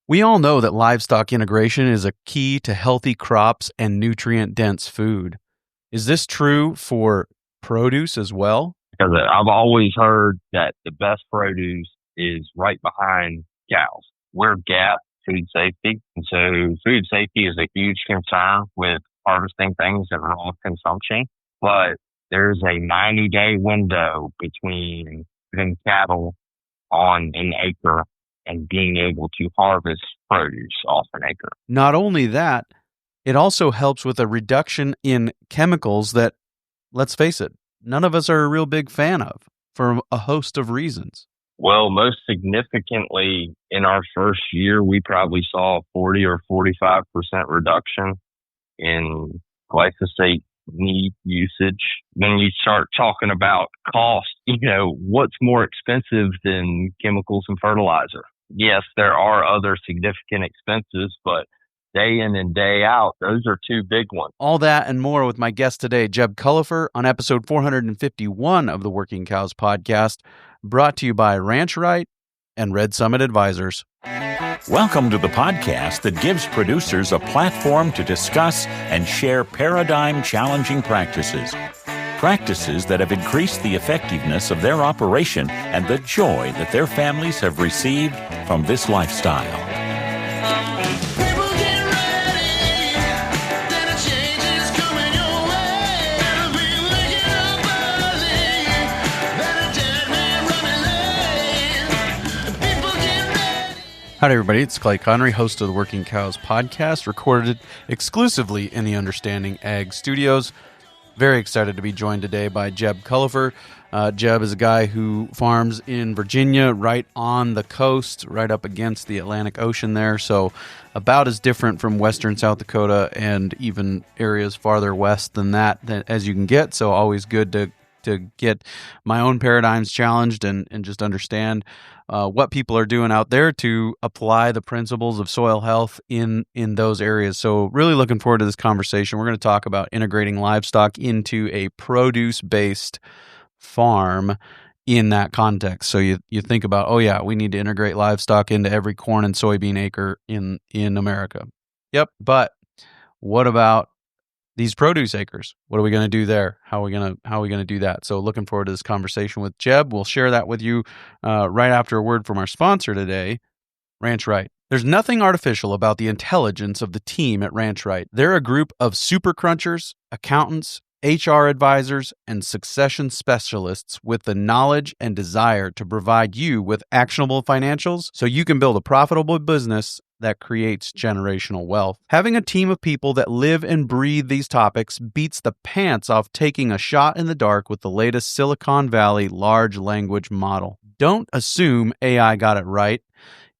We all know that livestock integration is a key to healthy crops and nutrient-dense food. Is this true for produce as well? Because I've always heard that the best produce is right behind cows. We're GAP, food safety. And so food safety is a huge concern with harvesting things in raw consumption. But there's a 90-day window between putting cattle on an acre and being able to harvest produce off an acre. Not only that, it also helps with a reduction in chemicals that, let's face it, none of us are a real big fan of for a host of reasons. Well, most significantly, in our first year, we probably saw a 40 or 45% reduction in glyphosate need usage. Then you start talking about cost. What's more expensive than chemicals and fertilizer? Yes, there are other significant expenses, but day in and day out, those are two big ones. All that and more with my guest today, Jeb Cullipher, on episode 451 of the Working Cows podcast, brought to you by Ranch Right and Red Summit Advisors. Welcome to the podcast that gives producers a platform to discuss and share paradigm-challenging practices. Practices that have increased the effectiveness of their operation and the joy that their families have received from this lifestyle. Hi, everybody. It's Clay Connery, host of the Working Cows podcast, recorded exclusively in the Understanding Ag Studios. Very excited to be joined today by Jeb Cullipher. Jeb is a guy who farms in Virginia, right on the coast, right up against the Atlantic Ocean there. So about as different from western South Dakota and even areas farther west than that as you can get. So always good to get my own paradigms challenged and just understand what people are doing out there to apply the principles of soil health in those areas. So really looking forward to this conversation. We're going to talk about integrating livestock into a produce-based farm in that context. So you think about, oh yeah, we need to integrate livestock into every corn and soybean acre in America. Yep, but what about these produce acres? What are we going to do there? How are we going to do that? So looking forward to this conversation with Jeb. We'll share that with you right after a word from our sponsor today, Ranch Right. There's nothing artificial about the intelligence of the team at Ranch Right. They're a group of super crunchers, accountants, HR advisors, and succession specialists with the knowledge and desire to provide you with actionable financials so you can build a profitable business that creates generational wealth. Having a team of people that live and breathe these topics beats the pants off taking a shot in the dark with the latest Silicon Valley large language model. Don't assume AI got it right.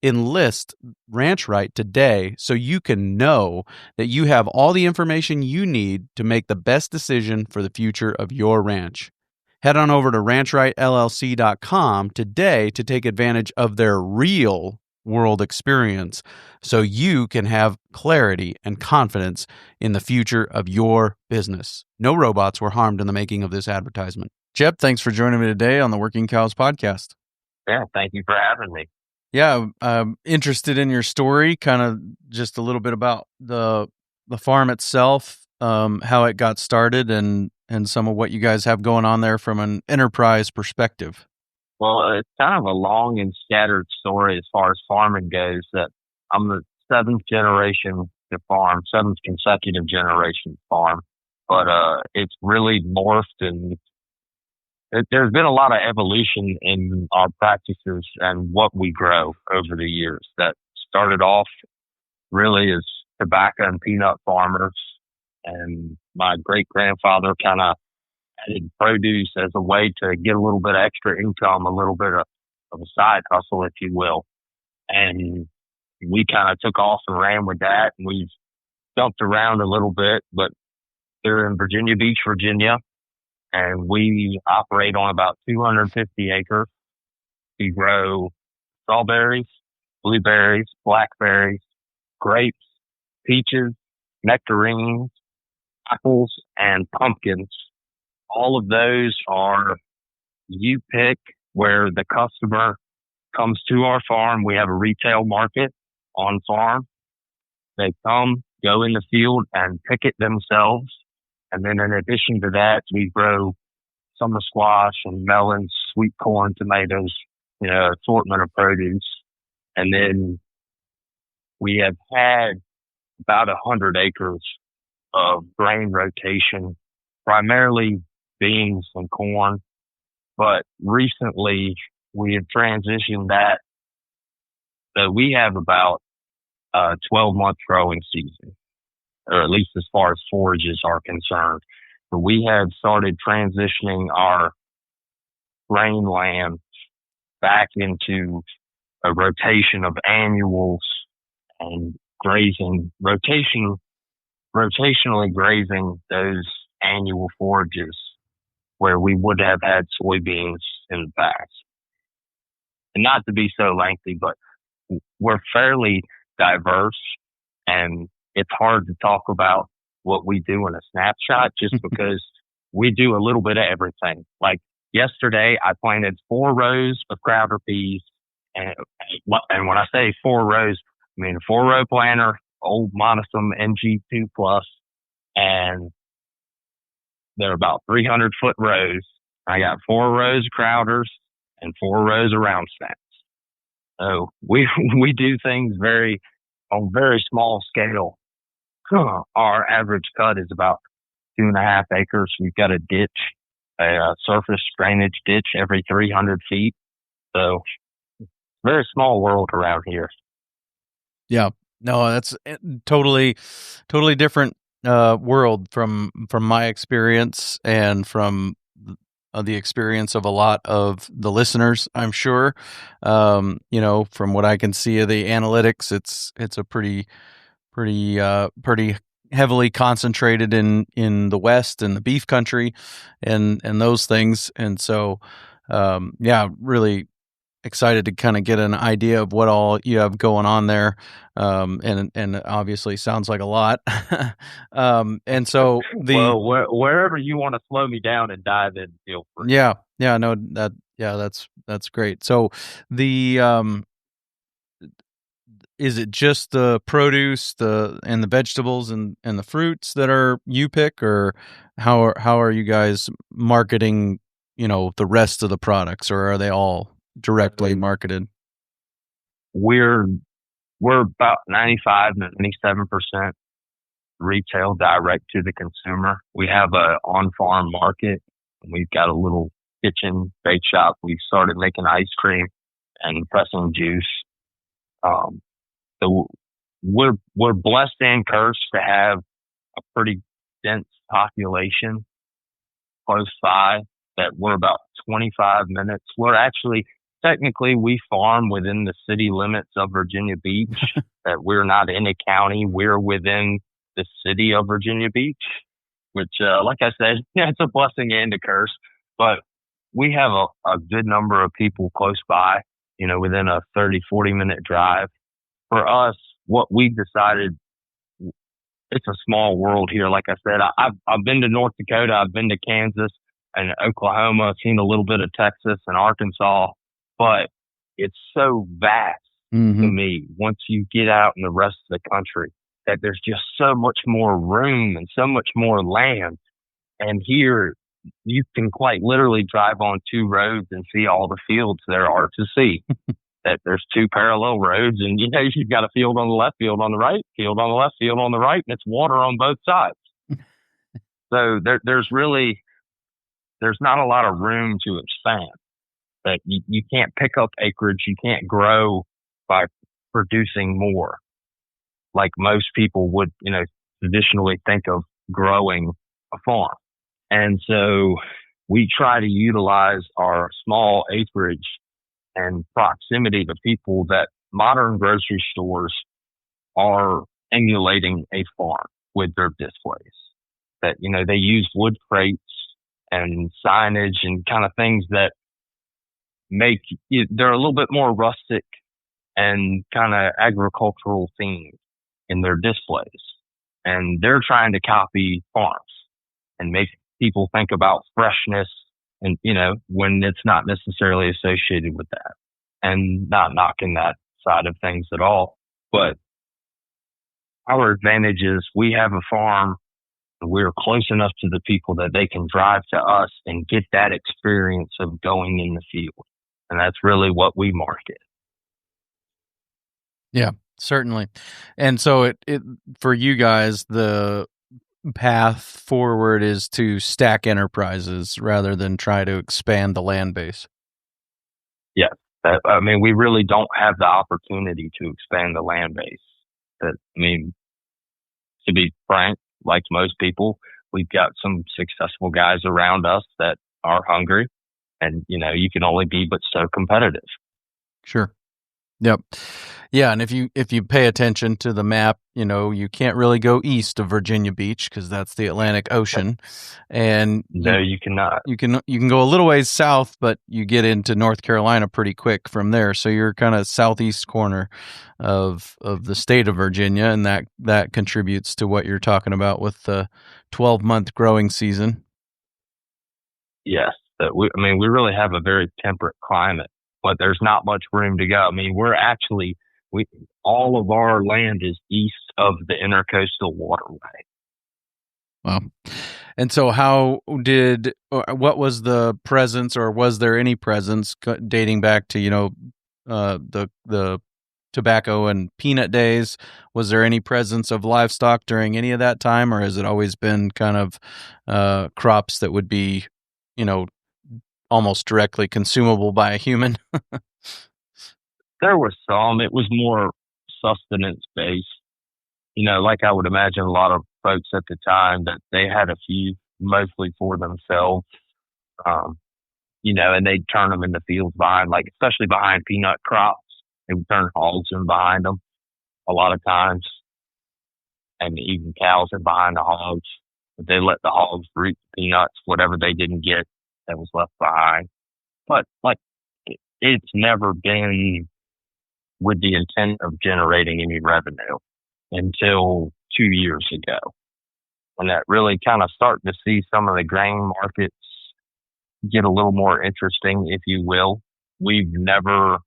Enlist Ranch Right today so you can know that you have all the information you need to make the best decision for the future of your ranch. Head on over to ranchrightllc.com today to take advantage of their real world experience so you can have clarity and confidence in the future of your business. No robots were harmed in the making of this advertisement. Jeb, thanks for joining me today on the Working Cows podcast. Yeah, thank you for having me. Yeah, I'm interested in your story, kind of just a little bit about the farm itself, how it got started, and some of what you guys have going on there from an enterprise perspective. Well, it's kind of a long and scattered story as far as farming goes. That I'm the seventh generation to farm, seventh consecutive generation to farm, but it's really morphed and there's been a lot of evolution in our practices and what we grow over the years. That started off really as tobacco and peanut farmers, and my great-grandfather kind of added produce as a way to get a little bit of extra income, a little bit of a side hustle, if you will. And we kind of took off and ran with that, and we've jumped around a little bit, but they're in Virginia Beach, Virginia. And we operate on about 250 acres. We grow strawberries, blueberries, blackberries, grapes, peaches, nectarines, apples, and pumpkins. All of those are you pick where the customer comes to our farm. We have a retail market on farm. They come, go in the field and pick it themselves. And then in addition to that, we grow summer squash and melons, sweet corn, tomatoes, assortment of produce. And then we have had about 100 acres of grain rotation, primarily beans and corn. But recently we have transitioned that. So we have about a 12-month growing season, or at least as far as forages are concerned. But we have started transitioning our grain land back into a rotation of annuals and grazing, rotationally grazing those annual forages where we would have had soybeans in the past. And not to be so lengthy, but we're fairly diverse, and it's hard to talk about what we do in a snapshot just because we do a little bit of everything. Like yesterday, I planted 4 rows of crowder peas. And when I say 4 rows, I mean a 4-row planter, old Monosum NG2 Plus, and they're about 300-foot rows. I got 4 rows of crowders and 4 rows of round snaps. So we do things on very small scale. Our average cut is about 2.5 acres. We've got a ditch, a surface drainage ditch every 300 feet. So very small world around here. Yeah, no, that's totally different world from my experience and from the experience of a lot of the listeners, I'm sure. From what I can see of the analytics, it's a pretty heavily concentrated in the West and the beef country and those things. And so, really excited to kind of get an idea of what all you have going on there. And obviously sounds like a lot. And so wherever you want to slow me down and dive in, feel free. That's great. So is it just the produce, and the vegetables and the fruits that you pick, or how are you guys marketing, the rest of the products, or are they all directly marketed? We're about 95, 97% retail, direct to the consumer. We have a on-farm market, and we've got a little kitchen bake shop. We've started making ice cream and pressing juice. So we're blessed and cursed to have a pretty dense population close by, that we're about 25 minutes. We're actually, technically, we farm within the city limits of Virginia Beach, that we're not in a county. We're within the city of Virginia Beach, which, like I said, it's a blessing and a curse. But we have a good number of people close by, within a 30, 40-minute drive. For us, what we decided, it's a small world here. Like I said, I've been to North Dakota, I've been to Kansas and Oklahoma, I've seen a little bit of Texas and Arkansas, but it's so vast to me once you get out in the rest of the country, that there's just so much more room and so much more land. And here you can quite literally drive on 2 roads and see all the fields there are to see. That there's 2 parallel roads, and you've got a field on the left, field on the right, field on the left, field on the right, and it's water on both sides. So there's not a lot of room to expand. That you can't pick up acreage, you can't grow by producing more, like most people would, traditionally think of growing a farm. And so we try to utilize our small acreage and proximity to people that modern grocery stores are emulating a farm with their displays. That, they use wood crates and signage and kind of things that they're a little bit more rustic and kind of agricultural themed in their displays. And they're trying to copy farms and make people think about freshness, and, when it's not necessarily associated with that, and not knocking that side of things at all. But our advantage is we have a farm. We're close enough to the people that they can drive to us and get that experience of going in the field. And that's really what we market. Yeah, certainly. And so it for you guys, the path forward is to stack enterprises rather than try to expand the land base. Yes. I mean, we really don't have the opportunity to expand the land base. I mean, to be frank, like most people, we've got some successful guys around us that are hungry, and you can only be but so competitive. Sure. Yep. Yeah, and if you pay attention to the map, you can't really go east of Virginia Beach because that's the Atlantic Ocean, and you cannot. You can go a little ways south, but you get into North Carolina pretty quick from there. So you're kind of southeast corner of the state of Virginia, and that contributes to what you're talking about with the 12-month growing season. Yes, we really have a very temperate climate, but there's not much room to go. I mean, all of our land is east of the Intercoastal Waterway. Wow. And so what was the presence, or was there any presence dating back to, the tobacco and peanut days? Was there any presence of livestock during any of that time, or has it always been kind of crops that would be, almost directly consumable by a human? There was some. It was more sustenance based. Like I would imagine a lot of folks at the time that they had a few mostly for themselves, and they'd turn them in the fields behind, like especially behind peanut crops. They would turn hogs in behind them a lot of times, and even cows in behind the hogs. But they let the hogs reap peanuts, whatever they didn't get that was left behind. But it's never been with the intent of generating any revenue until 2 years ago, when that really kind of starting to see some of the grain markets get a little more interesting, if you will. We've never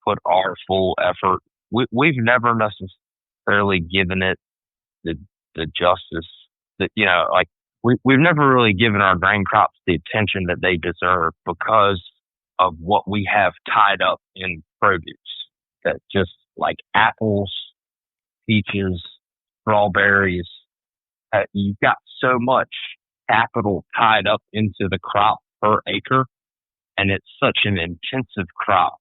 put our full effort. We've never necessarily given it the justice that, we've never really given our grain crops the attention that they deserve because of what we have tied up in produce. That just like apples, peaches, strawberries, you've got so much capital tied up into the crop per acre, and it's such an intensive crop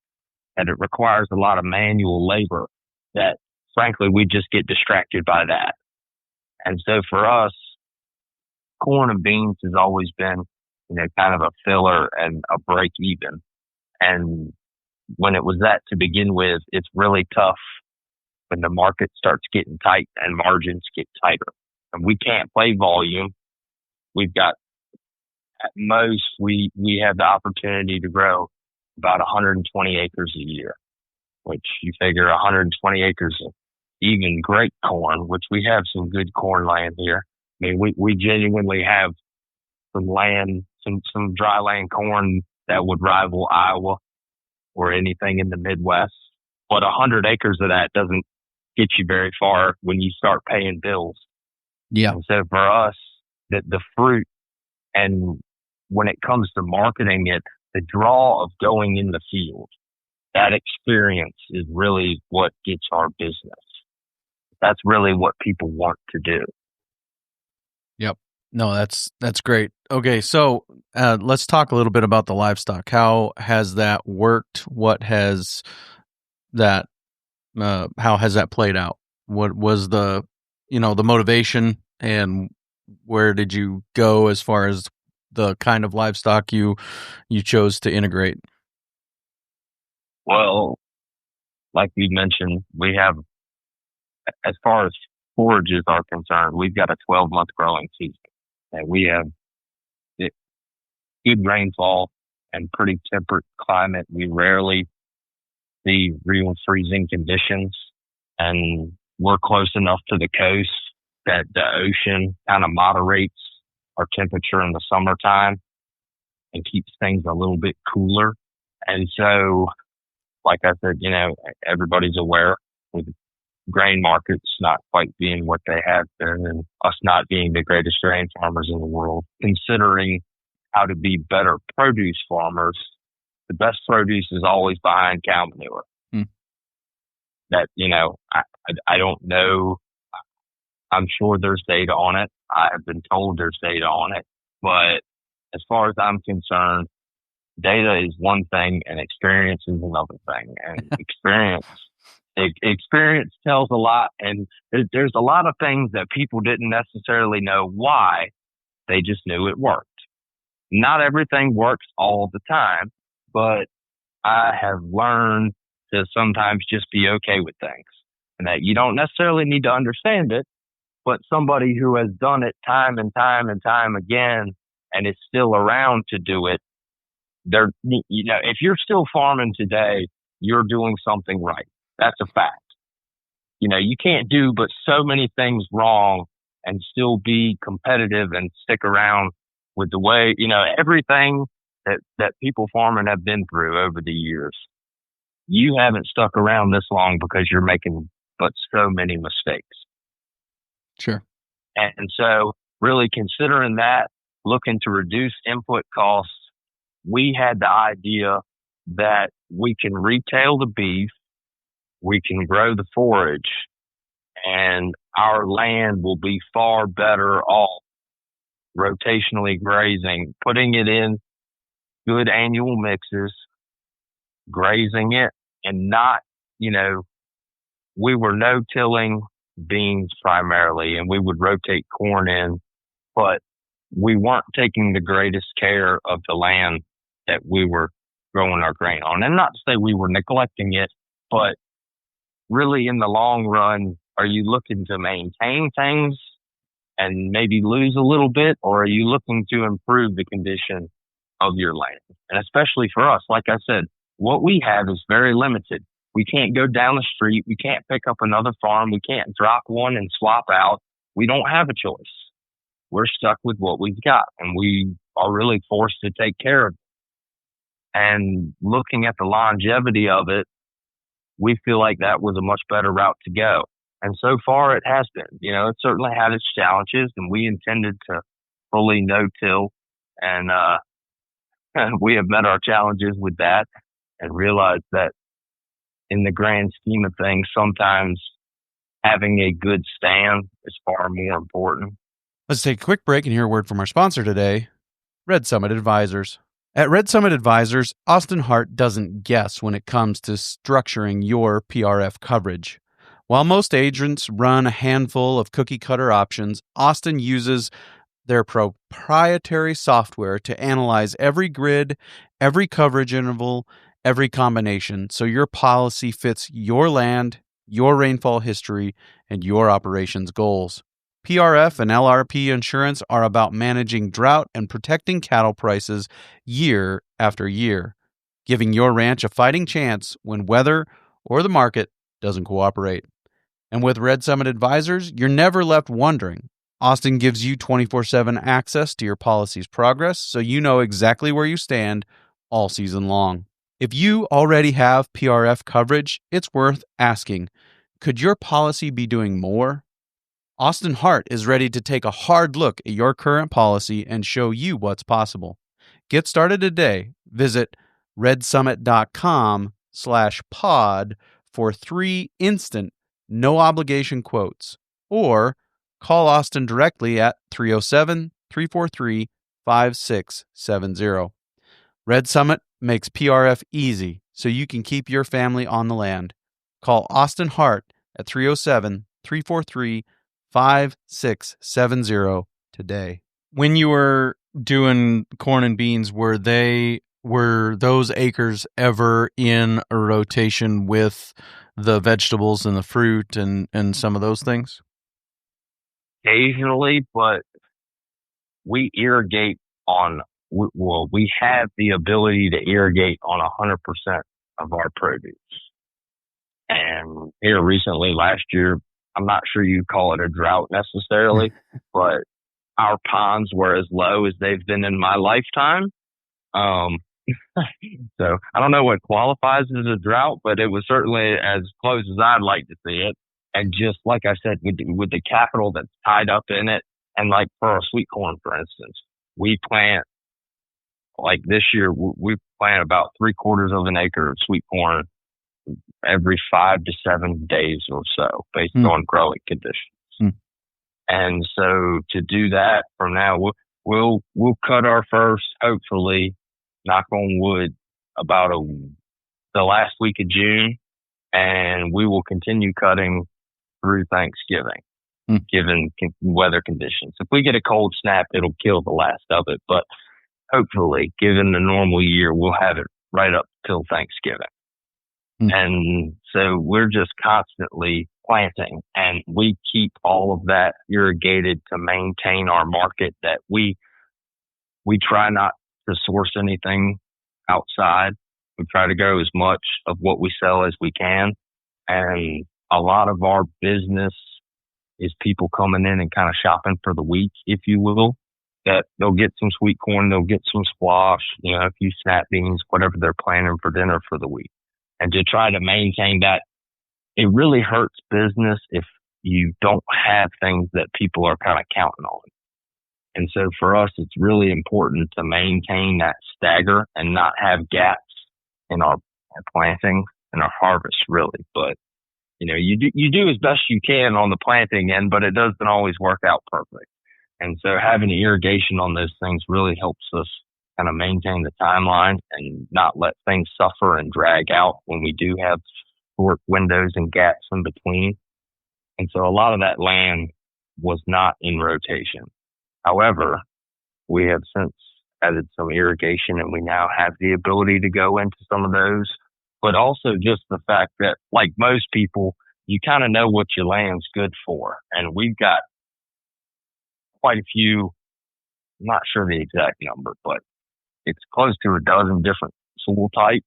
that it requires a lot of manual labor that, frankly, we just get distracted by that. And so for us, corn and beans has always been, kind of a filler and a break even. And when it was that to begin with, it's really tough when the market starts getting tight and margins get tighter. And we can't play volume. We've got, at most, we have the opportunity to grow about 120 acres a year, which you figure 120 acres of even great corn, which we have some good corn land here. I mean, we genuinely have some land, some dry land corn that would rival Iowa or anything in the Midwest. But 100 acres of that doesn't get you very far when you start paying bills. Yeah. And so for us, the fruit, and when it comes to marketing it, the draw of going in the field, that experience is really what gets our business. That's really what people want to do. Yep. No, that's great. Okay, so let's talk a little bit about the livestock. How has that worked? What has that? How has that played out? What was the motivation, and where did you go as far as the kind of livestock you chose to integrate? Well, like we mentioned, we have, as far as forages are concerned, we've got a 12-month growing season. And we have good rainfall and pretty temperate climate. We rarely see real freezing conditions, and we're close enough to the coast that the ocean kind of moderates our temperature in the summertime and keeps things a little bit cooler. And so, like I said, everybody's aware with grain markets not quite being what they have been and us not being the greatest grain farmers in the world, considering how to be better produce farmers, the best produce is always behind cow manure. Hmm. That, I don't know. I'm sure there's data on it. I have been told there's data on it. But as far as I'm concerned, data is one thing and experience is another thing. And experience tells a lot. And there's a lot of things that people didn't necessarily know why. They just knew it worked. Not everything works all the time, but I have learned to sometimes just be okay with things and that you don't necessarily need to understand it, but somebody who has done it time and time and time again and is still around to do it, if you're still farming today, you're doing something right. That's a fact. You can't do but so many things wrong and still be competitive and stick around with the way, everything that people farming have been through over the years. You haven't stuck around this long because you're making but so many mistakes. Sure. And so really considering that, looking to reduce input costs, we had the idea that we can retail the beef, we can grow the forage, and our land will be far better off rotationally grazing, putting it in good annual mixes, grazing it, and not, we were no-tilling beans primarily, and we would rotate corn in, but we weren't taking the greatest care of the land that we were growing our grain on. And not to say we were neglecting it, but really in the long run, are you looking to maintain things and maybe lose a little bit, or are you looking to improve the condition of your land? And especially for us, like I said, what we have is very limited. We can't go down the street. We can't pick up another farm. We can't drop one and swap out. We don't have a choice. We're stuck with what we've got, and we are really forced to take care of it. And looking at the longevity of it, we feel like that was a much better route to go. And so far it has been. It certainly had its challenges, and we intended to fully no-till, and we have met our challenges with that and realized that in the grand scheme of things, sometimes having a good stand is far more important. Let's take a quick break and hear a word from our sponsor today, Red Summit Advisors. At Red Summit Advisors, Austin Hart doesn't guess when it comes to structuring your PRF coverage. While most agents run a handful of cookie-cutter options, Austin uses their proprietary software to analyze every grid, every coverage interval, every combination, so your policy fits your land, your rainfall history, and your operations goals. PRF and LRP insurance are about managing drought and protecting cattle prices year after year, giving your ranch a fighting chance when weather or the market doesn't cooperate. And with Red Summit Advisors, you're never left wondering. Austin gives you 24/7 access to your policy's progress, so you know exactly where you stand all season long. If you already have PRF coverage, it's worth asking, could your policy be doing more? Austin Hart is ready to take a hard look at your current policy and show you what's possible. Get started today. Visit redsummit.com/pod for 3 instant, no-obligation quotes, or call Austin directly at 307-343-5670. Red Summit makes PRF easy so you can keep your family on the land. Call Austin Hart at 307-343-5670 today. When you were doing corn and beans, were those acres ever in a rotation with the vegetables and the fruit and some of those things? Occasionally, but we irrigate we have the ability to irrigate on 100% of our produce. And here recently, last year, I'm not sure you'd call it a drought necessarily, but our ponds were as low as they've been in my lifetime. So I don't know what qualifies as a drought, but it was certainly as close as I'd like to see it. And just like I said, with the capital that's tied up in it, and like for our sweet corn, for instance, we plant, like this year, we plant about 3/4 of an acre of sweet corn every 5 to 7 days or so based on growing conditions. And so to do that from now, we'll cut our first, hopefully, knock on wood, about the last week of June, and we will continue cutting through Thanksgiving, given weather conditions. If we get a cold snap, it'll kill the last of it, but hopefully, given the normal year, we'll have it right up till Thanksgiving. And so we're just constantly planting, and we keep all of that irrigated to maintain our market. That we try not to source anything outside. We try to grow as much of what we sell as we can. And a lot of our business is people coming in and kind of shopping for the week, if you will, that they'll get some sweet corn, they'll get some squash, a few snap beans, whatever they're planning for dinner for the week. And to try to maintain that, it really hurts business if you don't have things that people are kind of counting on. And so for us, it's really important to maintain that stagger and not have gaps in our planting and our harvest, really. But, you do as best you can on the planting end, but it doesn't always work out perfect. And so having irrigation on those things really helps us kind of maintain the timeline and not let things suffer and drag out when we do have short windows and gaps in between. And so a lot of that land was not in rotation. However, we have since added some irrigation, and we now have the ability to go into some of those. But also just the fact that, like most people, you kind of know what your land's good for. And we've got quite a few, I'm not sure the exact number, but it's close to a dozen different soil types.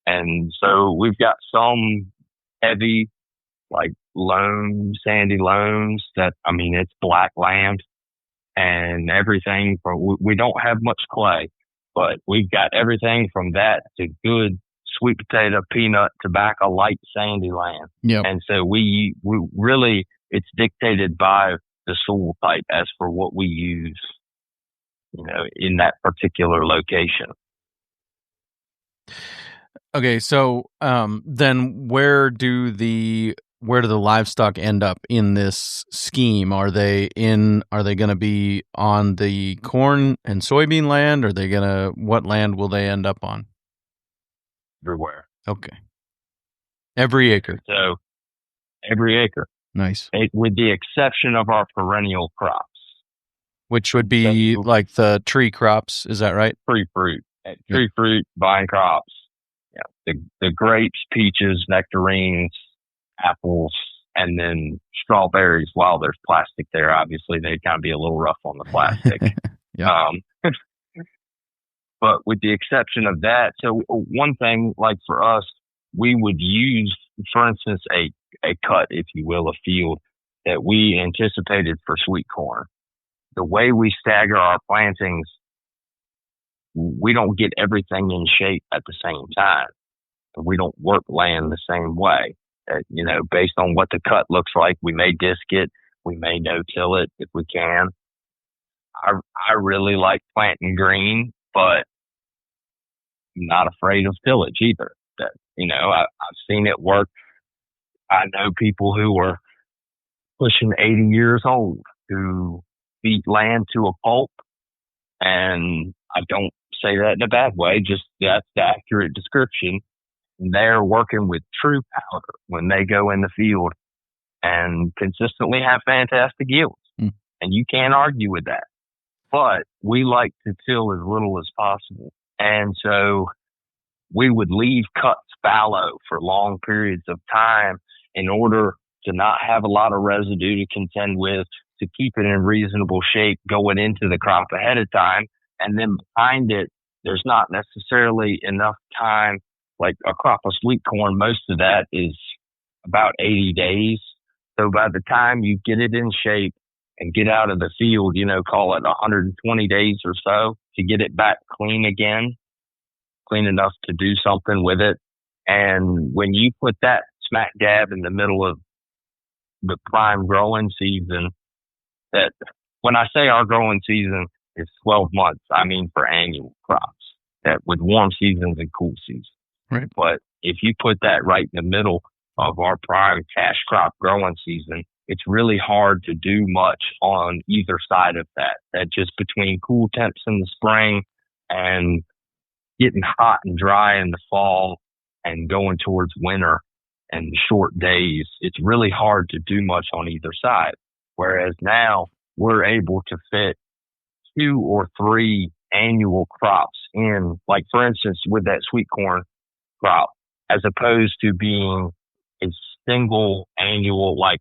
And so we've got some heavy, like loam, sandy loams that, it's black land and everything from, we don't have much clay, but we've got everything from that to good sweet potato, peanut, tobacco, light, sandy land. Yep. And so we really, it's dictated by the soil type as for what we use, in that particular location. Okay, so then where do the livestock end up in this scheme? Are they going to be on the corn and soybean land? What land will they end up on? Everywhere. Okay. Every acre. So every acre. Nice. With the exception of our perennial crops. Which would be like the tree crops, is that right? Tree fruit, vine crops. Yeah, the grapes, peaches, nectarines, apples, and then strawberries. While there's plastic there, obviously they'd kind of be a little rough on the plastic. Yeah. But with the exception of that, so one thing, like for us, we would use, for instance, a cut, if you will, a field that we anticipated for sweet corn. The way we stagger our plantings, we don't get everything in shape at the same time. We don't work land the same way. Based on what the cut looks like, we may disc it, we may no-till it if we can. I really like planting green, but I'm not afraid of tillage either. I've seen it work. I know people who are pushing 80 years old who beat land to a pulp, and I don't say that in a bad way, just that's the accurate description. They're working with true powder when they go in the field and consistently have fantastic yields. And you can't argue with that. But we like to till as little as possible. And so we would leave cuts fallow for long periods of time in order to not have a lot of residue to contend with, to keep it in reasonable shape going into the crop ahead of time. And then behind it, there's not necessarily enough time. Like a crop of sweet corn, most of that is about 80 days. So by the time you get it in shape and get out of the field, call it 120 days or so to get it back clean again, clean enough to do something with it. And when you put that smack dab in the middle of the prime growing season, that when I say our growing season is 12 months, I mean for annual crops, that with warm seasons and cool seasons. Right. But if you put that right in the middle of our prime cash crop growing season, it's really hard to do much on either side of that. That just between cool temps in the spring and getting hot and dry in the fall and going towards winter and the short days, it's really hard to do much on either side. Whereas now we're able to fit 2 or 3 annual crops in, like for instance, with that sweet corn crop, as opposed to being a single annual like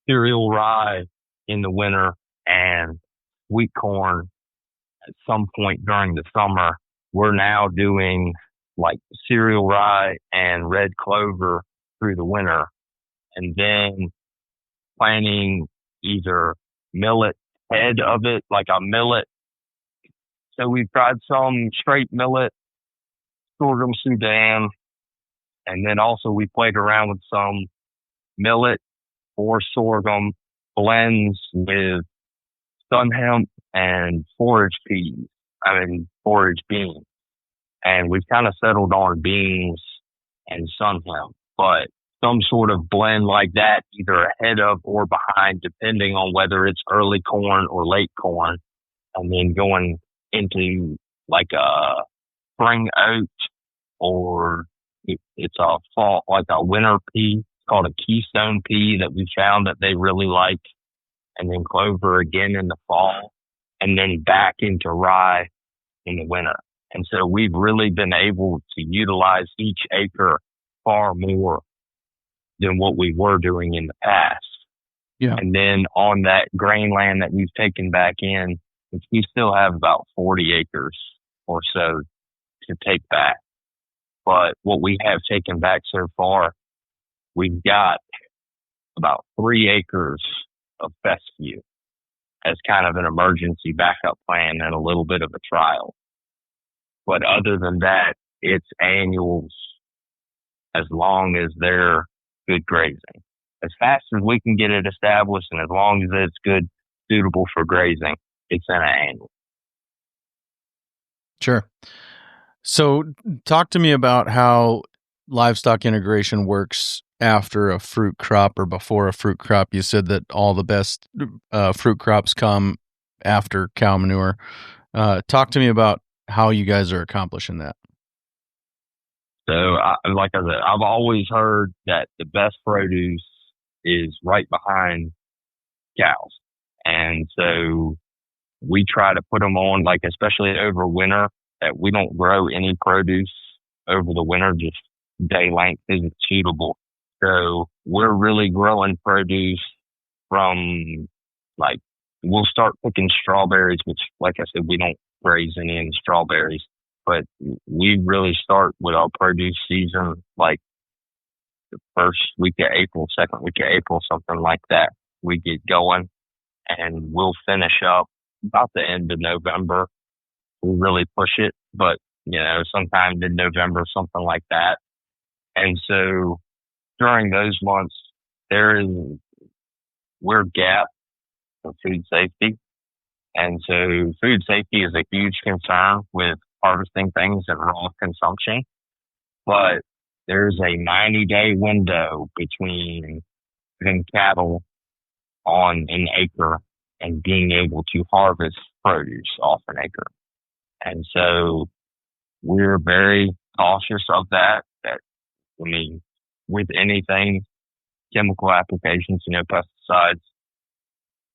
cereal rye in the winter and sweet corn at some point during the summer. We're now doing like cereal rye and red clover through the winter, and then planting either millet head of it, like a millet. So we've tried some straight millet, sorghum Sudan, and then also we played around with some millet or sorghum blends with sun hemp and forage beans. And we've kind of settled on beans and sun hemp, but some sort of blend like that, either ahead of or behind, depending on whether it's early corn or late corn, and then going into like a spring oat, or it's a fall, like a winter pea. It's called a keystone pea that we found that they really like, and then clover again in the fall, and then back into rye in the winter. And so we've really been able to utilize each acre far more than what we were doing in the past. Yeah. And then on that grain land that we've taken back in, which we still have about 40 acres or so to take back. But what we have taken back so far, we've got about 3 acres of fescue as kind of an emergency backup plan and a little bit of a trial. But other than that, it's annuals as long as they're good grazing. As fast as we can get it established and as long as it's good, suitable for grazing, it's an annual. Sure. So talk to me about how livestock integration works after a fruit crop or before a fruit crop. You said that all the best fruit crops come after cow manure. Talk to me about how you guys are accomplishing that. So, like I said, I've always heard that the best produce is right behind cows. And so we try to put them on, like, especially over winter, that we don't grow any produce over the winter, just day length isn't suitable. So we're really growing produce from, like, we'll start picking strawberries, which, like I said, we don't graze any in strawberries, but we really start with our produce season, like the first week of April, second week of April, something like that. We get going and we'll finish up about the end of November. We really push it, but sometime mid-November, something like that. And so during those months, we're gapped for food safety. And so food safety is a huge concern with harvesting things and raw consumption. But there's a 90-day window between putting cattle on an acre and being able to harvest produce off an acre. And so we're very cautious of that. With anything, chemical applications, pesticides,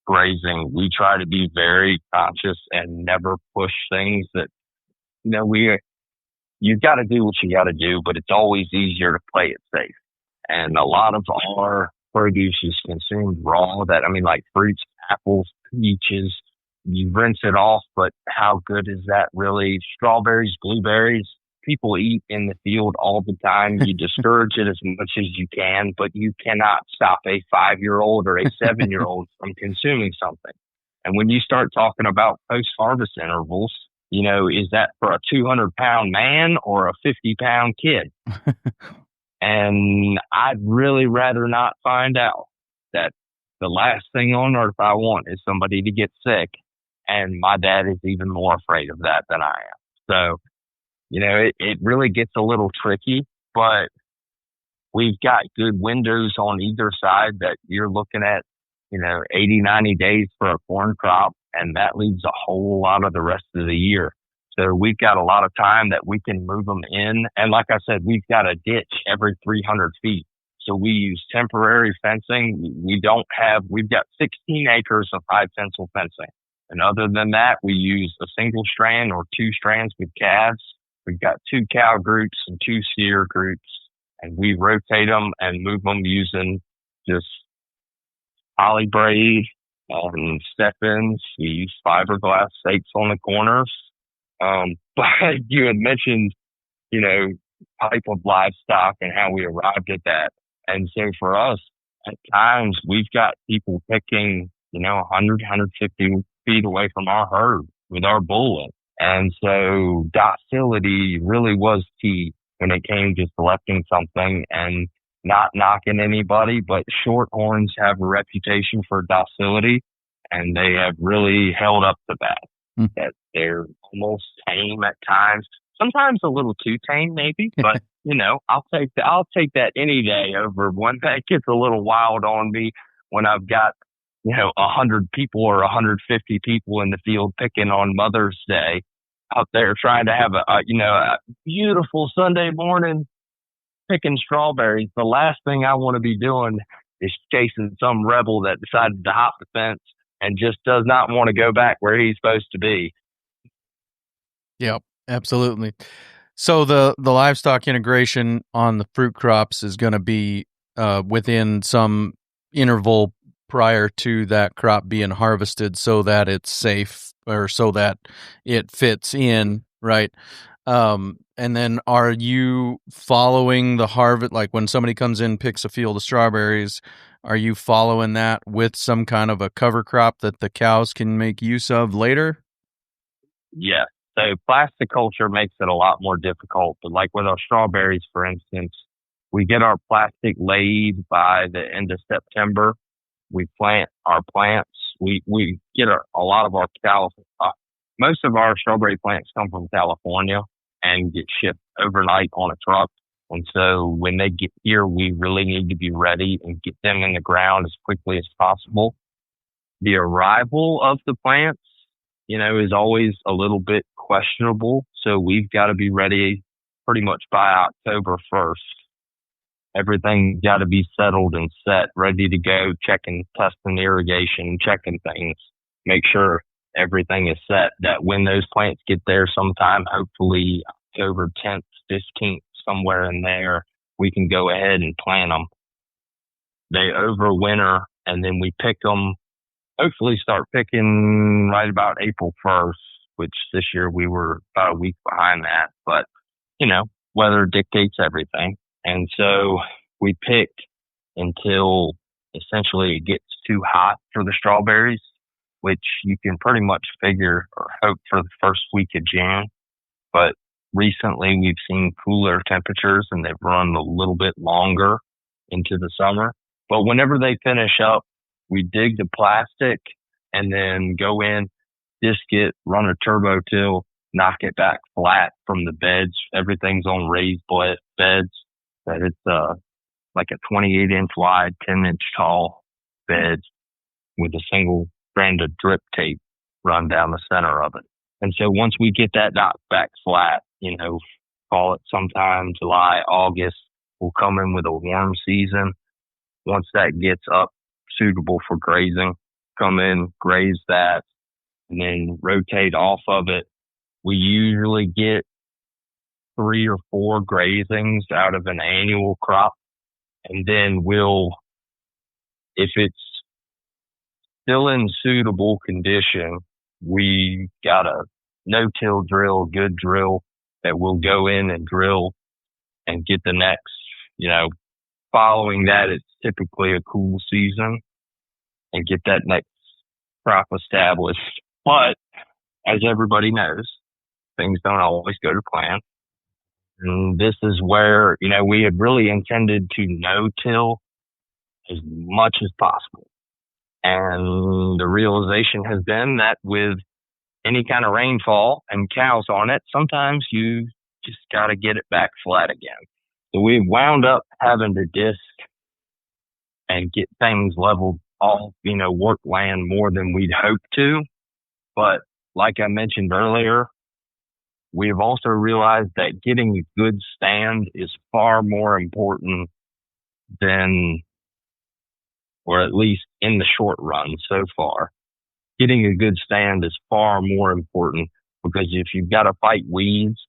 grazing, we try to be very conscious and never push things that, you've got to do what you got to do, but it's always easier to play it safe. And a lot of our produce is consumed raw, like fruits, apples, peaches, you rinse it off, but how good is that really? Strawberries, blueberries, people eat in the field all the time. You discourage it as much as you can, but you cannot stop a 5-year-old or a 7-year-old from consuming something. And when you start talking about post-harvest intervals, is that for a 200-pound man or a 50-pound kid? And I'd really rather not find out. that the last thing on earth I want is somebody to get sick. And my dad is even more afraid of that than I am. So, it really gets a little tricky, but we've got good windows on either side that you're looking at, 80, 90 days for a corn crop, and that leaves a whole lot of the rest of the year. So we've got a lot of time that we can move them in. And like I said, we've got a ditch every 300 feet. So we use temporary fencing. We've got 16 acres of high pencil fencing. And other than that, we use a single strand or two strands with calves. We've got 2 cow groups and 2 steer groups, and we rotate them and move them using just poly braid and step-ins. We use fiberglass stakes on the corners. But you had mentioned, type of livestock and how we arrived at that. And so for us, at times we've got people picking, 100, 150 feet away from our herd with our bullet. And so docility really was key when it came to selecting something, and not knocking anybody, but shorthorns have a reputation for docility, and they have really held up to that. That they're almost tame at times, sometimes a little too tame maybe, but I'll take that any day over one that gets a little wild on me when I've got 100 people or 150 people in the field picking on Mother's Day out there trying to have a beautiful Sunday morning picking strawberries. The last thing I want to be doing is chasing some rebel that decided to hop the fence and just does not want to go back where he's supposed to be. Yep, absolutely. So the livestock integration on the fruit crops is going to be within some interval prior to that crop being harvested, so that it's safe, or so that it fits in, right? And then are you following the harvest, like when somebody comes in, picks a field of strawberries, are you following that with some kind of a cover crop that the cows can make use of later? Yeah. So plasticulture makes it a lot more difficult. But like with our strawberries, for instance, we get our plastic laid by the end of September. We plant our plants. We get a lot of our most of our strawberry plants come from California and get shipped overnight on a truck. And so when they get here, we really need to be ready and get them in the ground as quickly as possible. The arrival of the plants, is always a little bit questionable. So we've got to be ready pretty much by October 1st. Everything got to be settled and set, ready to go, checking, testing irrigation, checking things, make sure everything is set, that when those plants get there sometime, hopefully October 10th, 15th, somewhere in there, we can go ahead and plant them. They overwinter, and then we pick them, hopefully start picking right about April 1st, which this year we were about a week behind that. But, weather dictates everything. And so we pick until essentially it gets too hot for the strawberries, which you can pretty much figure or hope for the first week of June. But recently we've seen cooler temperatures and they've run a little bit longer into the summer. But whenever they finish up, we dig the plastic and then go in, disc it, run a turbo till, knock it back flat from the beds. Everything's on raised beds. That it's like a 28-inch wide, 10-inch tall bed with a single strand of drip tape run down the center of it. And so once we get that knocked back flat, call it sometime July, August, we'll come in with a warm season. Once that gets up suitable for grazing, come in, graze that, and then rotate off of it. We usually get 3 or 4 grazings out of an annual crop. And then if it's still in suitable condition, we got a no-till drill, good drill that we'll go in and drill and get the next, following that, it's typically a cool season and get that next crop established. But as everybody knows, things don't always go to plan. And this is where, we had really intended to no-till as much as possible. And the realization has been that with any kind of rainfall and cows on it, sometimes you just got to get it back flat again. So we've wound up having to disc and get things leveled off, work land more than we'd hoped to. But like I mentioned earlier, we have also realized that getting a good stand is far more important than, or at least in the short run so far, getting a good stand is far more important, because if you've got to fight weeds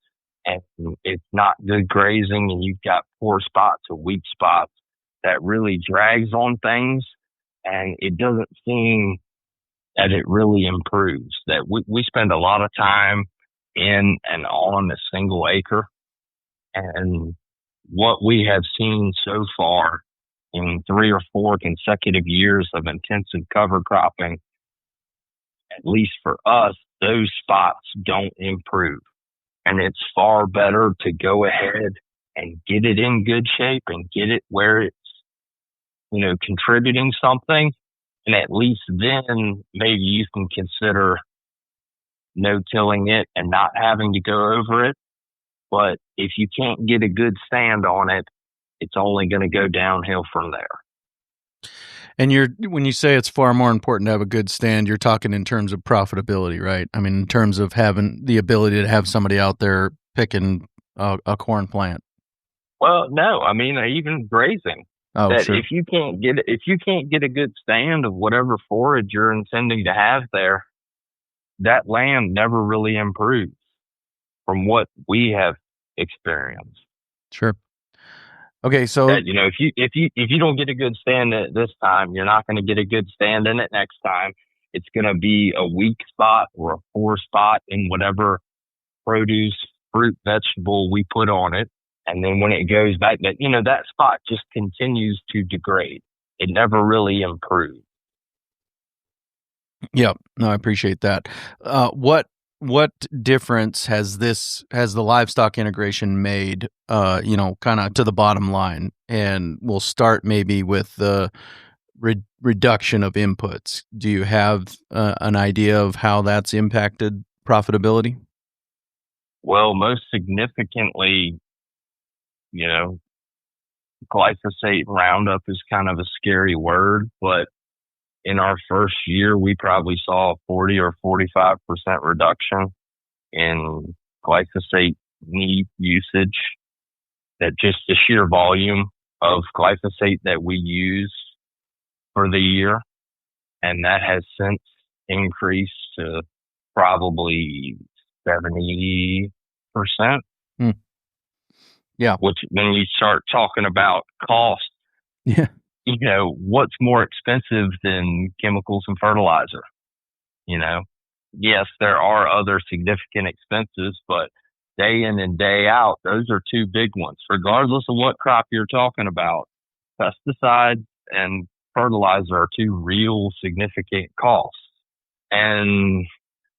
and it's not good grazing and you've got poor spots or weak spots, that really drags on things, and it doesn't seem that it really improves. That we spend a lot of time in and on a single acre, and what we have seen so far in 3 or 4 consecutive years of intensive cover cropping, at least for us, those spots don't improve. And it's far better to go ahead and get it in good shape and get it where it's, contributing something. And at least then maybe you can consider no-tilling it and not having to go over it. But if you can't get a good stand on it, it's only going to go downhill from there. And when you say it's far more important to have a good stand, you're talking in terms of profitability, right? I mean, in terms of having the ability to have somebody out there picking a corn plant. Well, no, I mean, even grazing. Oh, that sure. if you can't get a good stand of whatever forage you're intending to have there, that land never really improves from what we have experienced. Sure. Okay, so that, if you don't get a good stand in it this time, you're not going to get a good stand in it next time. It's going to be a weak spot or a poor spot in whatever produce, fruit, vegetable we put on it. And then when it goes back, that spot just continues to degrade. It never really improves. Yeah, no, I appreciate that. What difference has the livestock integration made, kind of to the bottom line? And we'll start maybe with the reduction of inputs. Do you have an idea of how that's impacted profitability? Well, most significantly, glyphosate Roundup is kind of a scary word, but in our first year, we probably saw a 40 or 45% reduction in glyphosate need usage. That just the sheer volume of glyphosate that we use for the year. And that has since increased to probably 70%. Yeah. Which when you start talking about cost, yeah, what's more expensive than chemicals and fertilizer? Yes, there are other significant expenses, but day in and day out, those are two big ones. Regardless of what crop you're talking about, pesticides and fertilizer are two real significant costs. And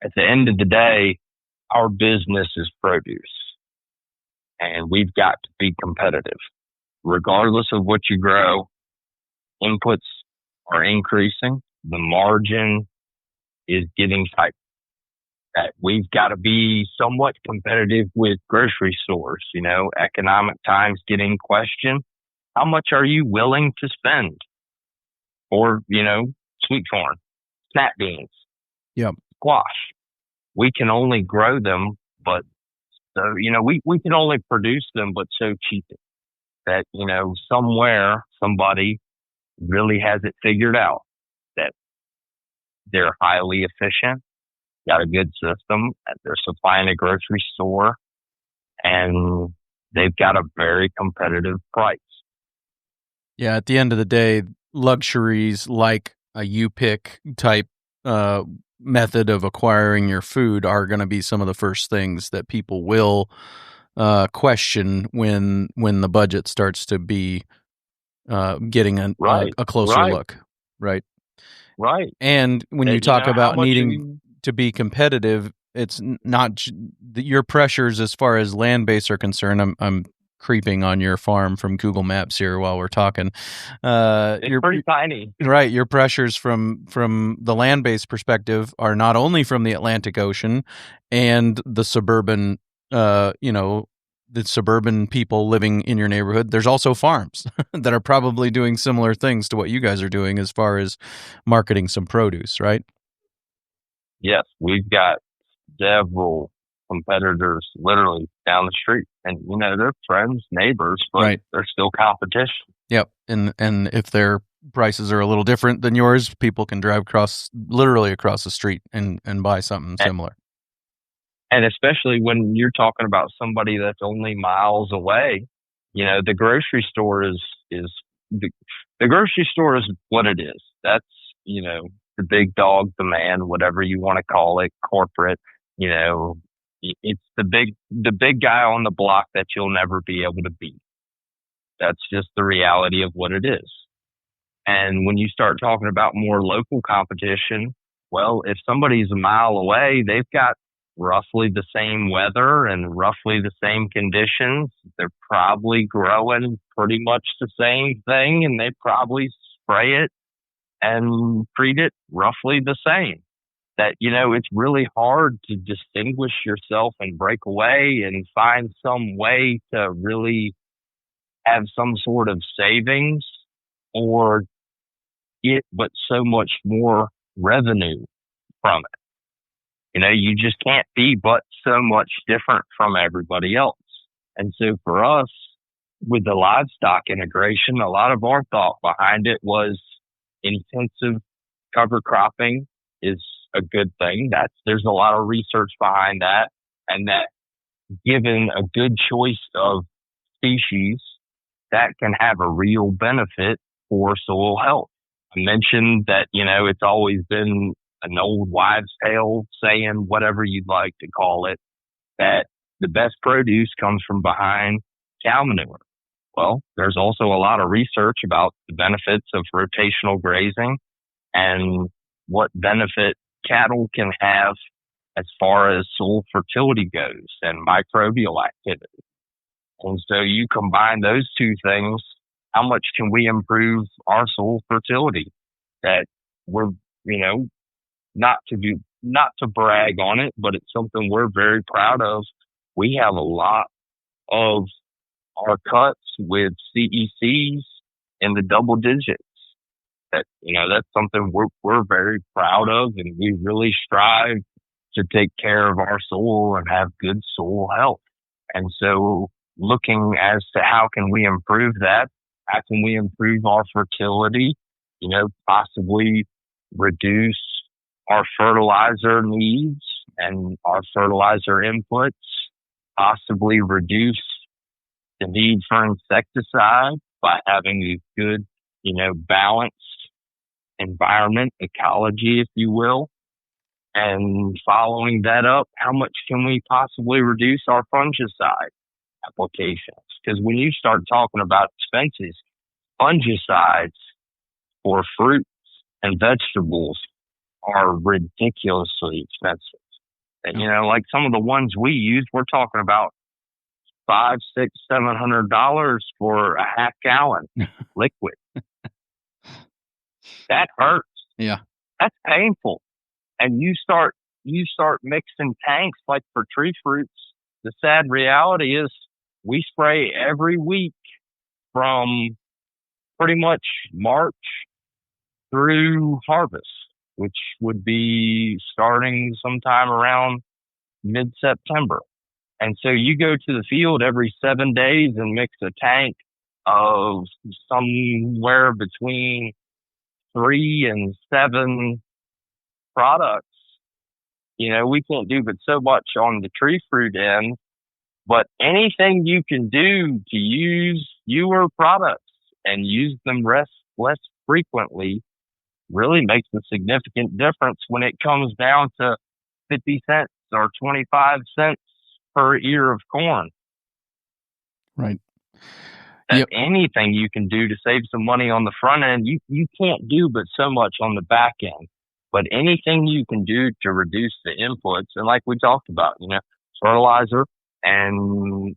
at the end of the day, our business is produce. And we've got to be competitive. Regardless of what you grow, inputs are increasing. The margin is getting tight. That we've got to be somewhat competitive with grocery stores. Economic times get in question. How much are you willing to spend? Or, sweet corn, snap beans, squash. We can only grow them, but so, we can only produce them, but so cheap that, somewhere somebody really has it figured out that they're highly efficient, got a good system, they're supplying a grocery store, and they've got a very competitive price. Yeah, at the end of the day, luxuries like a U-pick type method of acquiring your food are going to be some of the first things that people will question when the budget starts to be getting a closer look, right? Right. And when you talk about needing to be competitive, it's not your pressures as far as land base are concerned. I'm creeping on your farm from Google Maps here while we're talking. It's pretty tiny. Right. Your pressures from the land-based perspective are not only from the Atlantic Ocean and the suburban, the suburban people living in your neighborhood. There's also farms that are probably doing similar things to what you guys are doing as far as marketing some produce, right? Yes, we've got several competitors literally down the street, and they're friends, neighbors, but right. They're still competition. Yep, and if their prices are a little different than yours, people can drive literally across the street and buy something similar. And especially when you're talking about somebody that's only miles away, the grocery store is the grocery store is what it is. That's, the big dog, the man, whatever you want to call it, corporate, it's the big guy on the block that you'll never be able to beat. That's just the reality of what it is. And when you start talking about more local competition, well, if somebody's a mile away, they've got roughly the same weather and roughly the same conditions. They're probably growing pretty much the same thing, and they probably spray it and treat it roughly the same. That, it's really hard to distinguish yourself and break away and find some way to really have some sort of savings or but so much more revenue from it. You just can't be but so much different from everybody else. And so for us, with the livestock integration, a lot of our thought behind it was intensive cover cropping is a good thing. There's a lot of research behind that, and that given a good choice of species, that can have a real benefit for soil health. I mentioned that, it's always been an old wives' tale saying, whatever you'd like to call it, that the best produce comes from behind cow manure. Well, there's also a lot of research about the benefits of rotational grazing and what benefit cattle can have as far as soil fertility goes and microbial activity. And so you combine those two things, how much can we improve our soil fertility? That we're, not to brag on it, but it's something we're very proud of. We have a lot of our cuts with CECs in the double digits. That, that's something we're very proud of, and we really strive to take care of our soil and have good soil health. And so looking as to how can we improve that, how can we improve our fertility, possibly reduce our fertilizer needs and our fertilizer inputs, possibly reduce the need for insecticide by having a good, balanced environment, ecology, if you will. And following that up, how much can we possibly reduce our fungicide applications? Because when you start talking about expenses, fungicides for fruits and vegetables are ridiculously expensive. And, like some of the ones we use, we're talking about $500, $600, $700 for a half gallon liquid. That hurts. Yeah. That's painful. And you start mixing tanks like for tree fruits. The sad reality is we spray every week from pretty much March through harvest, which would be starting sometime around mid-September. And so you go to the field every 7 days and mix a tank of somewhere between 3 and 7 products. We can't do but so much on the tree fruit end, but anything you can do to use fewer products and use them less frequently really makes a significant difference when it comes down to 50 cents or 25 cents per ear of corn. Right. Yep. Anything you can do to save some money on the front end, you can't do but so much on the back end. But anything you can do to reduce the inputs, and like we talked about, fertilizer and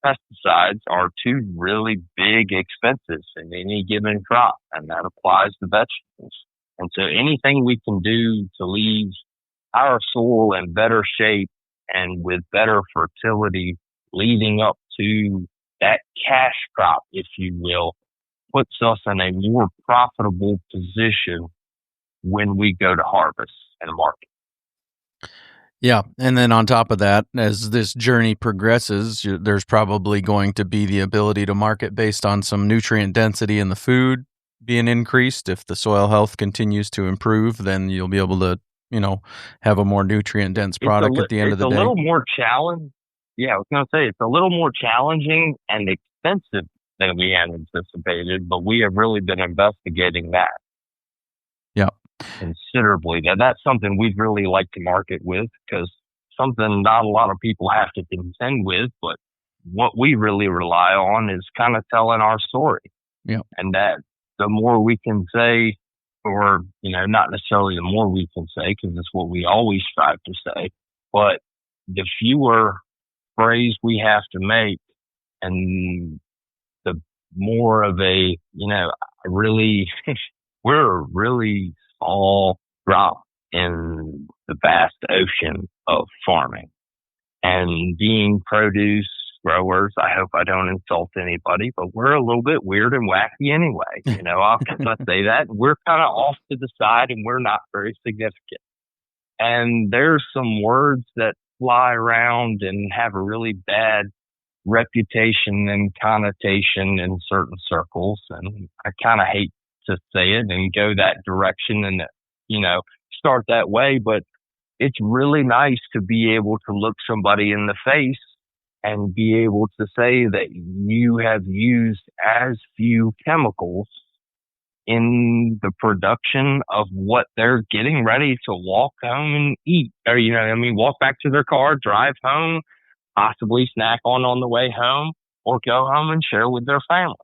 pesticides are two really big expenses in any given crop, and that applies to vegetables. And so anything we can do to leave our soil in better shape and with better fertility leading up to that cash crop, if you will, puts us in a more profitable position when we go to harvest and market. Yeah. And then on top of that, as this journey progresses, there's probably going to be the ability to market based on some nutrient density in the food being increased. If the soil health continues to improve, then you'll be able to, have a more nutrient dense product at the end of the day. It's a little more challenging. Yeah, I was going to say it's a little more challenging and expensive than we had anticipated, but we have really been investigating that. Yeah. Considerably. That's something we'd really like to market with, because something not a lot of people have to contend with, but what we really rely on is kind of telling our story. Yeah. And that the more we can say, or, not necessarily the more we can say, because it's what we always strive to say, but the fewer phrase we have to make and the more of a, really, we're a really small drop in the vast ocean of farming. And being produce growers, I hope I don't insult anybody, but we're a little bit weird and wacky anyway. I'll say that. We're kind of off to the side and we're not very significant. And there's some words that fly around and have a really bad reputation and connotation in certain circles. And I kind of hate to say it and go that direction and, start that way. But it's really nice to be able to look somebody in the face and be able to say that you have used as few chemicals in the production of what they're getting ready to walk home and eat, or, walk back to their car, drive home, possibly snack on the way home, or go home and share with their family.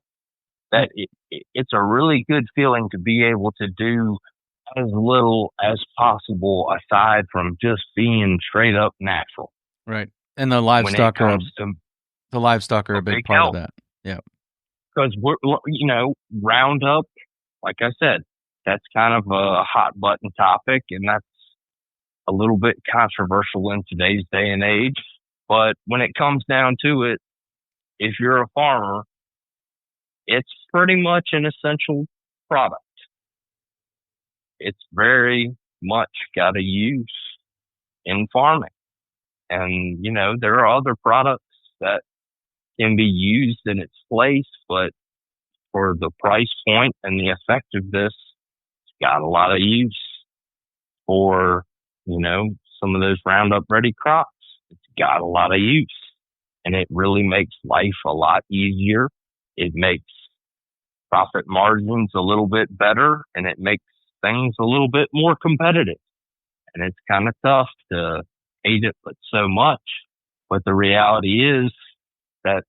That it's a really good feeling to be able to do as little as possible aside from just being straight up natural. Right. And the livestock are a big part of that. Yeah. Because we're, Roundup, like I said, that's kind of a hot button topic, and that's a little bit controversial in today's day and age. But when it comes down to it, if you're a farmer, it's pretty much an essential product. It's very much got a use in farming. And, there are other products that can be used in its place, but for the price point and the effectiveness, it's got a lot of use for, some of those Roundup ready crops. It's got a lot of use, and it really makes life a lot easier. It makes profit margins a little bit better, and it makes things a little bit more competitive. And it's kind of tough to hate it but so much. But the reality is that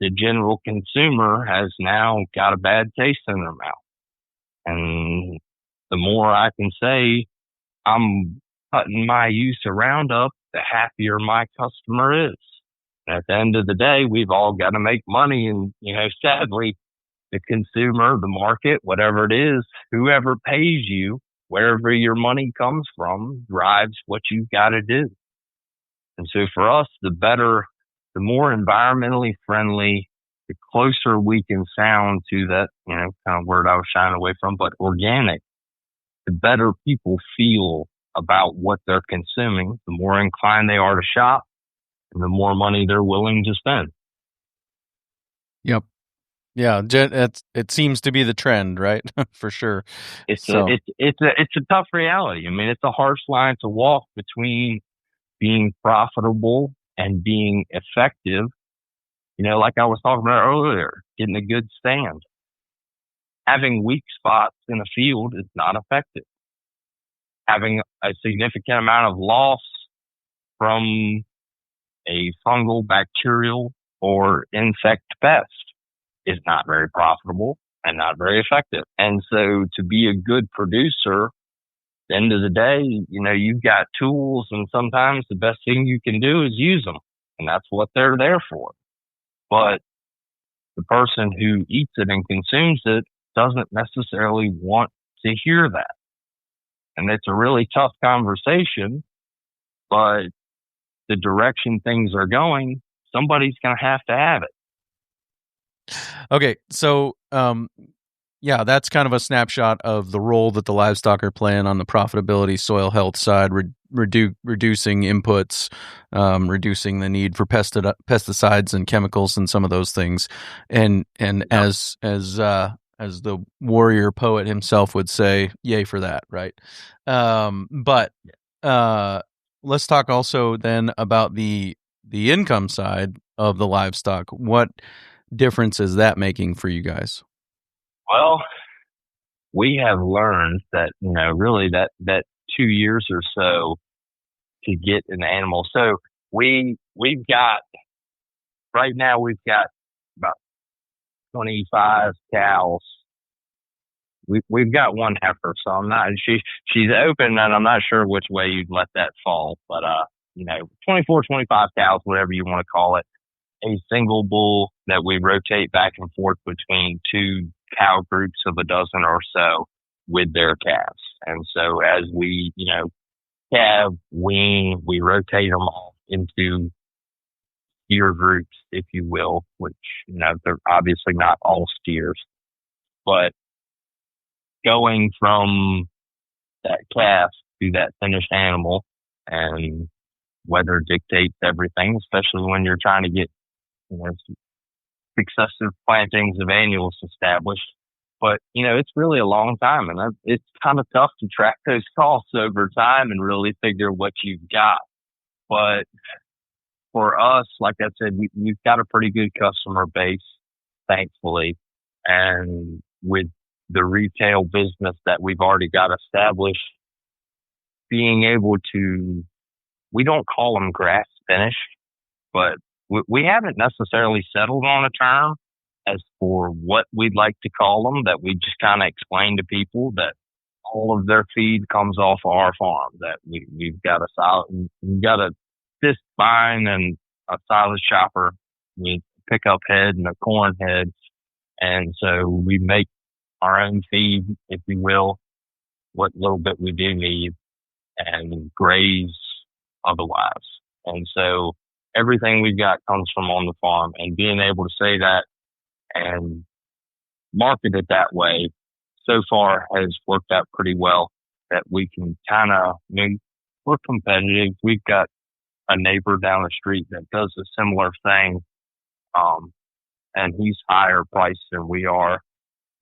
the general consumer has now got a bad taste in their mouth. And the more I can say I'm cutting my use of Roundup, the happier my customer is. And at the end of the day, we've all got to make money. And, sadly, the consumer, the market, whatever it is, whoever pays you, wherever your money comes from, drives what you've got to do. And so for us, the better, the more environmentally friendly, the closer we can sound to that, kind of word I was shying away from, but organic, the better people feel about what they're consuming, the more inclined they are to shop, and the more money they're willing to spend. Yep. Yeah, it seems to be the trend, right? For sure. It's a tough reality. I mean, it's a harsh line to walk between being profitable and being effective. Like I was talking about earlier, getting a good stand. Having weak spots in a field is not effective. Having a significant amount of loss from a fungal, bacterial, or insect pest is not very profitable and not very effective. And so to be a good producer, at the end of the day, you've got tools, and sometimes the best thing you can do is use them. And that's what they're there for. but the person who eats it and consumes it doesn't necessarily want to hear that. And it's a really tough conversation, but the direction things are going, somebody's going to have it. Okay, so yeah, that's kind of a snapshot of the role that the livestock are playing on the profitability, soil health side, reducing inputs, reducing the need for pesticides and chemicals and some of those things. And as the warrior poet himself would say, yay for that, right? But let's talk also then about the income side of the livestock. What difference is that making for you guys? Well, we have learned that, really that 2 years or so to get an animal. So we've got, right now we've got about 25 cows. We've got one heifer, so I'm not, she's open and I'm not sure which way you'd let that fall, but, 24, 25 cows, whatever you want to call it, a single bull that we rotate back and forth between two cow groups of a dozen or so with their calves. And so as we, calve, wean, we rotate them all into steer groups, if you will, which, they're obviously not all steers, but going from that calf to that finished animal, and weather dictates everything, especially when you're trying to get, successive plantings of annuals established. But, it's really a long time, and it's kind of tough to track those costs over time and really figure what you've got. But for us, like I said, we've got a pretty good customer base, thankfully. And with the retail business that we've already got established, being able to, we don't call them grass finished, but we haven't necessarily settled on a term as for what we'd like to call them, that we just kind of explain to people that all of their feed comes off our farm, that we've got a disc spine and a silage chopper with a pickup head and a corn head. And so we make our own feed, if you will, what little bit we do need, and graze otherwise. And so everything we've got comes from on the farm, and being able to say that and market it that way so far has worked out pretty well, that we can kind of, we're competitive. We've got a neighbor down the street that does a similar thing. And he's higher priced than we are,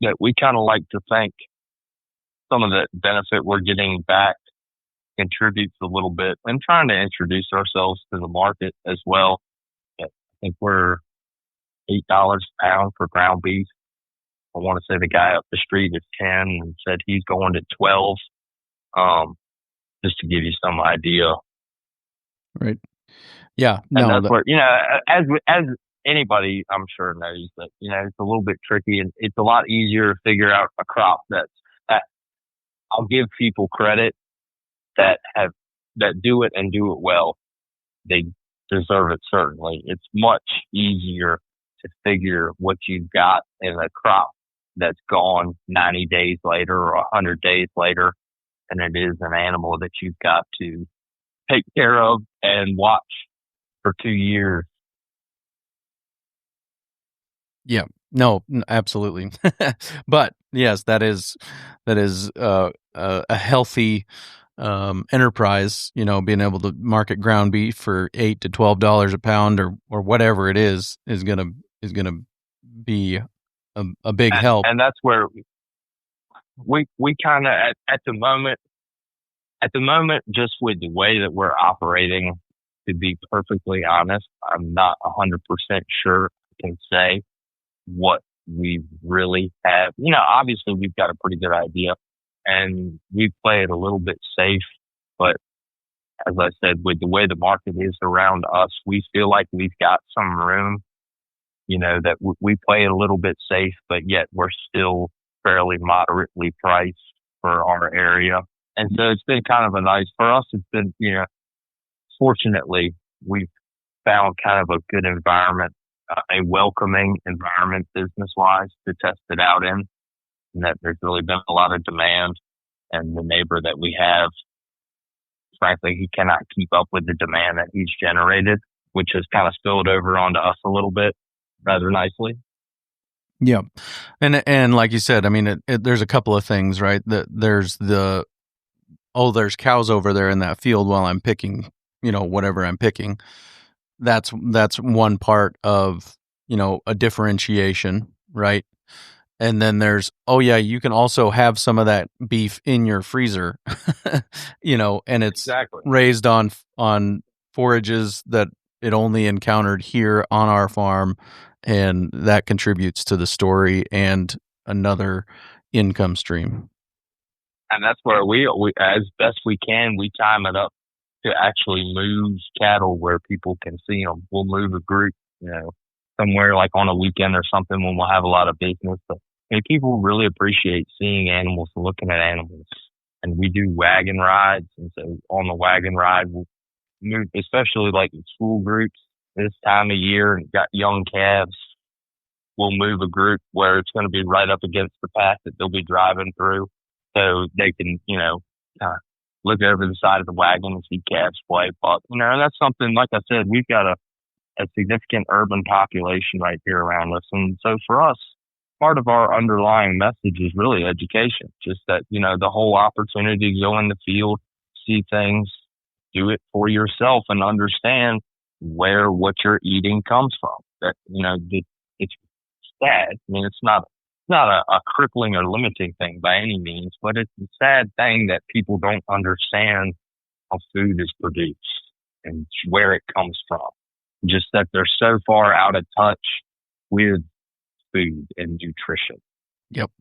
that we kind of like to think some of the benefit we're getting back contributes a little bit, and trying to introduce ourselves to the market as well. I think we're $8 a pound for ground beef. I want to say the guy up the street is 10 and said he's going to 12. Just to give you some idea. Right. Yeah. And that's where, as anybody I'm sure knows that, it's a little bit tricky, and it's a lot easier to figure out a crop that I'll give people credit that do it and do it well. They deserve it, certainly. It's much easier to figure what you've got in a crop that's gone 90 days later or 100 days later than it is an animal that you've got to take care of and watch for 2 years. Yeah, no, absolutely. But yes, that is a healthy enterprise, being able to market ground beef for $8 to $12 a pound or whatever it is gonna be a big help. And that's where we kind of at the moment, just with the way that we're operating, to be perfectly honest, I'm not 100% sure I can say what we really have. Obviously we've got a pretty good idea, and we play it a little bit safe, but as I said, with the way the market is around us, we feel like we've got some room, that we play it a little bit safe, but yet we're still fairly moderately priced for our area. And so it's been kind of for us, it's been, fortunately, we've found kind of a good environment a welcoming environment business-wise to test it out in, and that there's really been a lot of demand. And the neighbor that we have, frankly, he cannot keep up with the demand that he's generated, which has kind of spilled over onto us a little bit rather nicely. Yeah. And like you said, I mean, there's a couple of things, right? There's cows over there in that field while I'm picking, whatever I'm picking. That's one part of, a differentiation, right? And then there's, you can also have some of that beef in your freezer, and it's Exactly. raised on forages that it only encountered here on our farm, and that contributes to the story and another income stream. And that's where we as best we can, we time it up to actually move cattle where people can see them. We'll move a group, somewhere like on a weekend or something when we'll have a lot of business. But people really appreciate seeing animals and looking at animals. And we do wagon rides. And so on the wagon ride, we'll move, especially like in school groups this time of year and got young calves. We'll move a group where it's going to be right up against the path that they'll be driving through. So they can, look over the side of the wagon and see calves play. But, and that's something, like I said, we've got a significant urban population right here around us. And so for us, part of our underlying message is really education. Just that, the whole opportunity to go in the field, see things, do it for yourself and understand where what you're eating comes from. That, it's sad. I mean, it's not a crippling or limiting thing by any means, but it's a sad thing that people don't understand how food is produced and where it comes from. Just that they're so far out of touch with food and nutrition. Yep.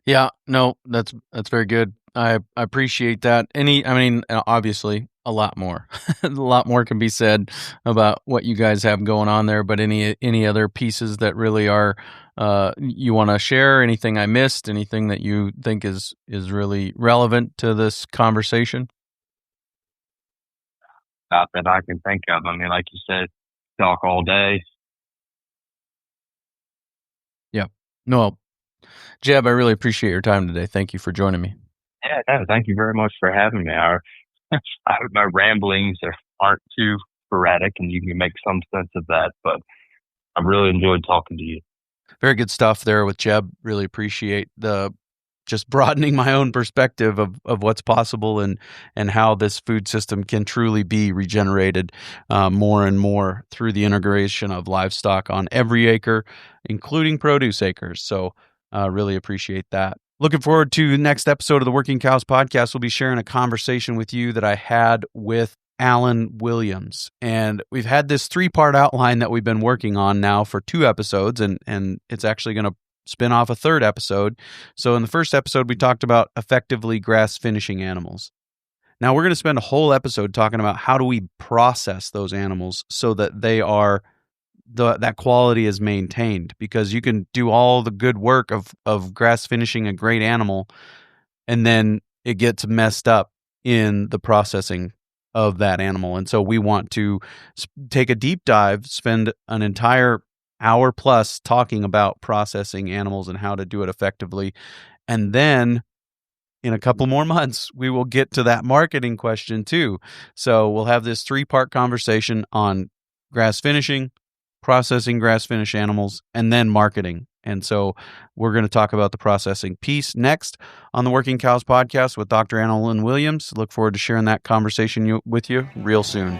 Yeah, no, that's very good. I appreciate that. Obviously a lot more. A lot more can be said about what you guys have going on there, but any other pieces that really are you want to share? Anything I missed? Anything that you think is really relevant to this conversation? Not that I can think of. I mean, like you said, talk all day. Yeah. No, Jeb, I really appreciate your time today. Thank you for joining me. Yeah, no, thank you very much for having me. I hope my ramblings aren't too sporadic and you can make some sense of that, but I really enjoyed talking to you. Very good stuff there with Jeb. Really appreciate the just broadening my own perspective of what's possible and how this food system can truly be regenerated more and more through the integration of livestock on every acre, including produce acres. So really appreciate that. Looking forward to the next episode of the Working Cows podcast. We'll be sharing a conversation with you that I had with Alan Williams. And we've had this 3-part outline that we've been working on now for 2 episodes, and it's actually going to spin off a 3rd episode. So in the first episode, we talked about effectively grass finishing animals. Now we're going to spend a whole episode talking about how do we process those animals so that they are that quality is maintained, because you can do all the good work of grass finishing a great animal and then it gets messed up in the processing of that animal. And so we want to take a deep dive, spend an entire hour plus talking about processing animals and how to do it effectively. And then in a couple more months, we will get to that marketing question too. So we'll have this 3-part conversation on grass finishing, processing grass finished animals, and then marketing. And so we're going to talk about the processing piece next on the Working Cows podcast with Dr. Alan Williams. Look forward to sharing that conversation with you real soon.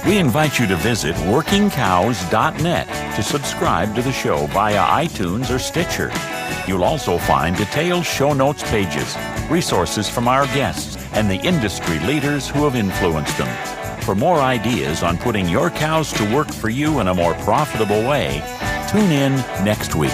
We invite you to visit workingcows.net to subscribe to the show via iTunes or Stitcher. You'll also find detailed show notes pages, resources from our guests, and the industry leaders who have influenced them. For more ideas on putting your cows to work for you in a more profitable way, tune in next week.